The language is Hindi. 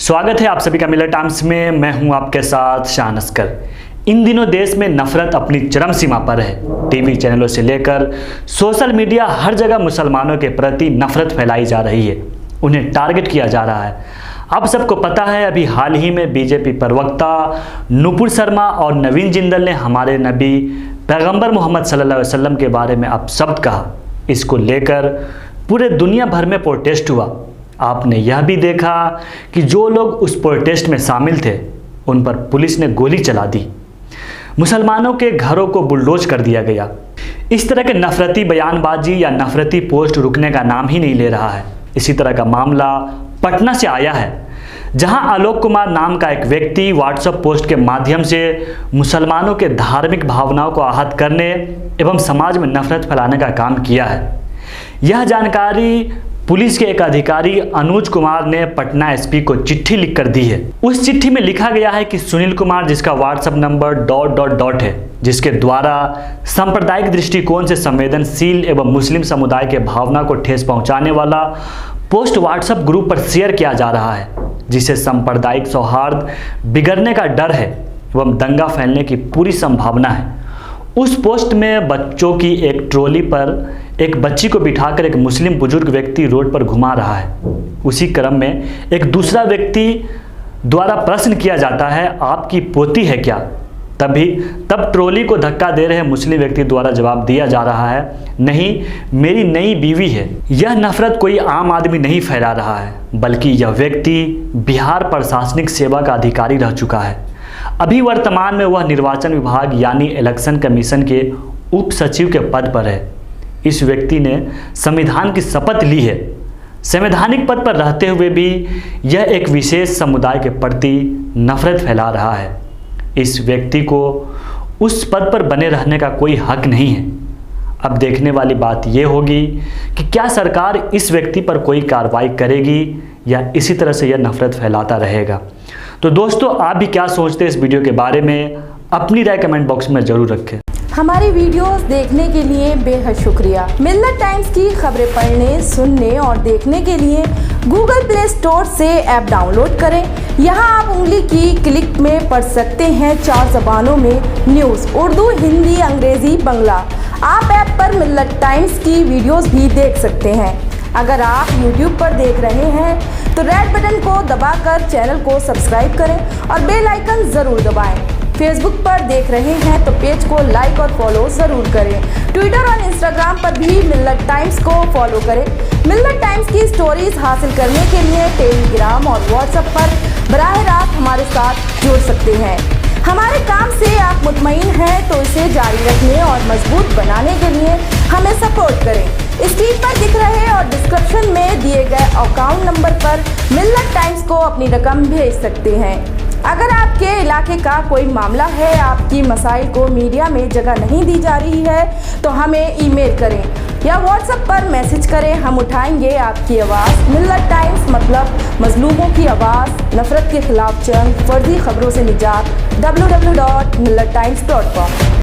स्वागत है आप सभी का मिलत टाइम्स में। मैं हूं आपके साथ शान अस्कर। इन दिनों देश में नफरत अपनी चरम सीमा पर है। टीवी चैनलों से लेकर सोशल मीडिया हर जगह मुसलमानों के प्रति नफरत फैलाई जा रही है, उन्हें टारगेट किया जा रहा है। आप सबको पता है, अभी हाल ही में बीजेपी प्रवक्ता नुपुर शर्मा और नवीन जिंदल ने हमारे नबी पैगंबर मोहम्मद सल्लल्लाहु अलैहि वसल्लम के बारे में अपशब्द कहा। इसको लेकर पूरे दुनिया भर में प्रोटेस्ट हुआ। आपने यह भी देखा कि जो लोग उस प्रोटेस्ट में शामिल थे उन पर पुलिस ने गोली चला दी, मुसलमानों के घरों को बुलडोज कर दिया गया। इस तरह के नफरती बयानबाजी या नफरती पोस्ट रुकने का नाम ही नहीं ले रहा है। इसी तरह का मामला पटना से आया है, जहां आलोक कुमार नाम का एक व्यक्ति व्हाट्सएप पोस्ट के माध्यम से मुसलमानों के धार्मिक भावनाओं को आहत करने एवं समाज में नफरत फैलाने का काम किया है। यह जानकारी पुलिस के एक अधिकारी अनुज कुमार ने पटना एसपी को चिट्ठी लिखकर दी है। उस चिट्ठी में लिखा गया है कि सुनील कुमार, जिसका व्हाट्सएप नंबर ... है, जिसके द्वारा सांप्रदायिक दृष्टिकोण से संवेदनशील एवं मुस्लिम समुदाय के भावना को ठेस पहुंचाने वाला पोस्ट व्हाट्सएप ग्रुप पर शेयर किया जा रहा है, जिसे सांप्रदायिक सौहार्द बिगड़ने का डर है एवं दंगा फैलने की पूरी संभावना है। उस पोस्ट में बच्चों की एक ट्रॉली पर एक बच्ची को बिठाकर एक मुस्लिम बुजुर्ग व्यक्ति रोड पर घुमा रहा है। उसी क्रम में एक दूसरा व्यक्ति द्वारा प्रश्न किया जाता है, आपकी पोती है क्या? तब ट्रॉली को धक्का दे रहे मुस्लिम व्यक्ति द्वारा जवाब दिया जा रहा है, नहीं, मेरी नई बीवी है। यह नफरत कोई आम आदमी नहीं फैला रहा है, बल्कि यह व्यक्ति बिहार प्रशासनिक सेवा का अधिकारी रह चुका है। अभी वर्तमान में वह निर्वाचन विभाग यानी इलेक्शन कमीशन के उप सचिव के पद पर है। इस व्यक्ति ने संविधान की शपथ ली है। संवैधानिक पद पर रहते हुए भी यह एक विशेष समुदाय के प्रति नफरत फैला रहा है। इस व्यक्ति को उस पद पर बने रहने का कोई हक नहीं है। अब देखने वाली बात यह होगी कि क्या सरकार इस व्यक्ति पर कोई कार्रवाई करेगी या इसी तरह से यह नफरत फैलाता रहेगा। तो दोस्तों, आप भी क्या सोचते हैं इस वीडियो के बारे में? अपनी राय कमेंट बॉक्स में जरूर रखें। हमारी वीडियोस देखने के लिए बेहद शुक्रिया। मिलत टाइम्स की खबरें पढ़ने, सुनने और देखने के लिए गूगल प्ले स्टोर से ऐप डाउनलोड करें। यहां आप उंगली की क्लिक में पढ़ सकते हैं 4 जबानों में न्यूज़, उर्दू, हिंदी, अंग्रेजी, बांग्ला। आप ऐप पर मिलत टाइम्स की वीडियोस भी देख सकते हैं। अगर आप YouTube पर देख रहे हैं तो रेड बटन को दबाकर चैनल को सब्सक्राइब करें और बेल आइकन ज़रूर दबाएं। फेसबुक पर देख रहे हैं तो पेज को लाइक और फॉलो ज़रूर करें। ट्विटर और इंस्टाग्राम पर भी मिलत टाइम्स को फॉलो करें। मिलत टाइम्स की स्टोरीज हासिल करने के लिए टेलीग्राम और व्हाट्सएप पर बराह रास्त हमारे साथ जुड़ सकते हैं। हमारे काम से आप मुतमईन हैं तो इसे जारी रखने और मजबूत बनाने के लिए हमें सपोर्ट करें। स्क्रीन पर दिख रहे और डिस्क्रिप्शन में दिए गए अकाउंट नंबर पर मिलत टाइम्स को अपनी रकम भेज सकते हैं। अगर आपके इलाके का कोई मामला है, आपकी मसाइल को मीडिया में जगह नहीं दी जा रही है, तो हमें ईमेल करें या व्हाट्सएप पर मैसेज करें। हम उठाएंगे आपकी आवाज़। मिलत टाइम्स मतलब मजलूमों की आवाज़, नफरत के खिलाफ जंग, फर्जी खबरों से निजात। www.millettimes.com